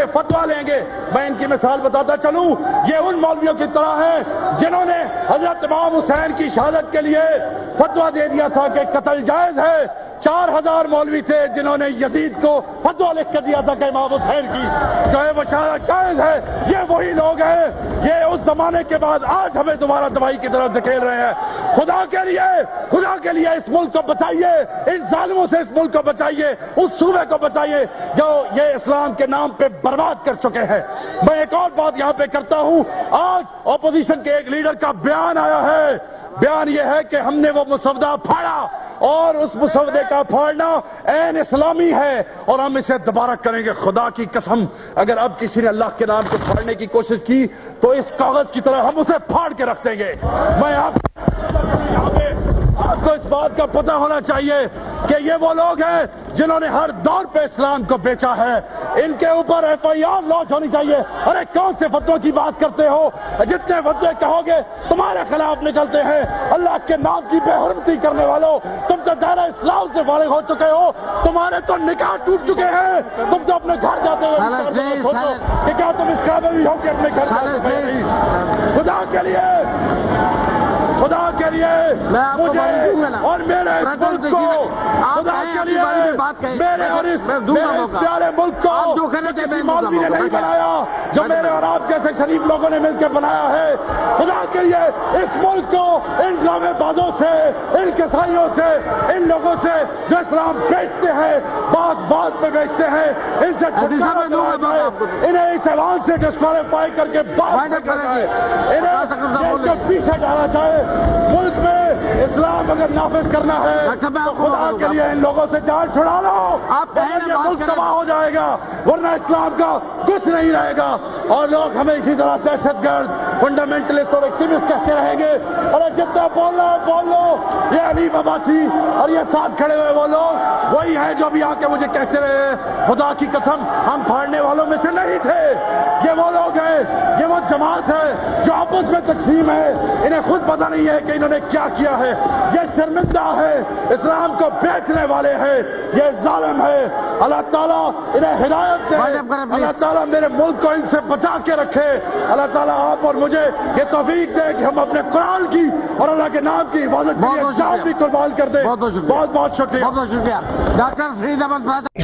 سے فتویٰ لیں گے. میں ان کی مثال بتاتا چلوں. یہ ان مولویوں کی طرح ہیں جنہوں نے حضرت امام حسین کی شہادت کے لیے فتویٰ دے دیا تھا کہ قتل جائز ہے. 4000 مولوی تھے جنہوں نے یزید کو فتویٰ لکھ کر دیا تھا کہ امام حسین کی جو ہے وہ شہادت جائز ہے. یہ وہی لوگ ہیں. یہ اس زمانے کے بعد آج ہمیں دوبارہ تباہی کی طرف دھکیل رہے ہیں. خدا کے لیے اس ملک کو بچائیے. ان ظالموں سے اس ملک کو بچائیے. اس صوبے کو بچائیے جو یہ اسلام کے نام پہ برباد کر چکے ہیں. میں ایک اور بات یہاں پہ کرتا ہوں. آج اپوزیشن کے ایک لیڈر کا بیان آیا ہے. بیان یہ ہے کہ ہم نے وہ مسودہ پھاڑا اور اس مسودے کا پھاڑنا عین اسلامی ہے اور ہم اسے دوبارہ کریں گے. خدا کی قسم اگر اب کسی نے اللہ کے نام کو پھاڑنے کی کوشش کی تو اس کاغذ کی طرح ہم اسے پھاڑ کے رکھ دیں گے. میں آپ کو اس بات کا پتہ ہونا چاہیے کہ یہ وہ لوگ ہیں جنہوں نے ہر دور پہ اسلام کو بیچا ہے. ان کے اوپر FIR لانچ ہونی چاہیے. ارے کون سے فتووں کی بات کرتے ہو؟ جتنے فتوے کہو گے تمہارے خلاف نکلتے ہیں. اللہ کے نام کی بے حرمتی کرنے والوں, تم تو دائرہ اسلام سے فارغ ہو چکے ہو. تمہارے تو نکاح ٹوٹ چکے ہیں. تم تو اپنے گھر جاتے ہوئے سوچو کہ کیا تم اس قابل بھی ہو کہ اپنے گھر جاتے. خدا کے لیے مجھے اور میرے اس ملک کو, خدا کے لیے میرے اور اس پیارے ملک کو کسی مولوی نے نہیں بنایا, جو میرے اور آپ جیسے شریف لوگوں نے مل کے بنایا ہے. خدا کے لیے اس ملک کو ان ڈرامے بازوں سے, ان کسائیوں سے, ان لوگوں سے جو اسلام بیچتے ہیں, بات پہ بیچتے ہیں, ان سے چھٹکارا دلایا جائے. انہیں اس اعلان سے ڈسکوالیفائی کر کے بات کر جائے. انہیں پیچھے ڈالا جائے. ملک میں اسلام اگر نافذ کرنا ہے تو خدا کے لیے ان لوگوں سے جان چھڑا لو. یہ ملک تباہ ہو جائے گا, ورنہ اسلام کا کچھ نہیں رہے گا. اور لوگ ہمیں اسی طرح دہشت گرد, فنڈامنٹلسٹ اور ایکسٹریمسٹ کہتے رہیں گے. اور جتنا بول رہا ہے بول لو. یہ علیم عباسی اور یہ ساتھ کھڑے ہوئے وہ لوگ وہی ہیں جو بھی آ کے مجھے کہتے رہے ہیں. خدا کی قسم ہم پھاڑنے والوں میں سے نہیں تھے. یہ وہ لوگ ہیں, یہ وہ جماعت ہے جو آپس میں تقسیم ہے. انہیں خود پتہ نہیں ہے کہ انہوں نے کیا کیا ہے. یہ شرمندہ ہے, اسلام کو بیچنے والے ہیں, یہ ظالم ہے. اللہ تعالیٰ انہیں ہدایت دے. اللہ تعالیٰ میرے ملک کو ان سے بچا کے رکھے. اللہ تعالیٰ آپ اور مجھے یہ توفیق دے کہ ہم اپنے قرآن کی اور اللہ کے نام کی حفاظت کے لیے جان بھی قربان کر دیں. بہت بہت شکریہ. ڈاکٹر فرید احمد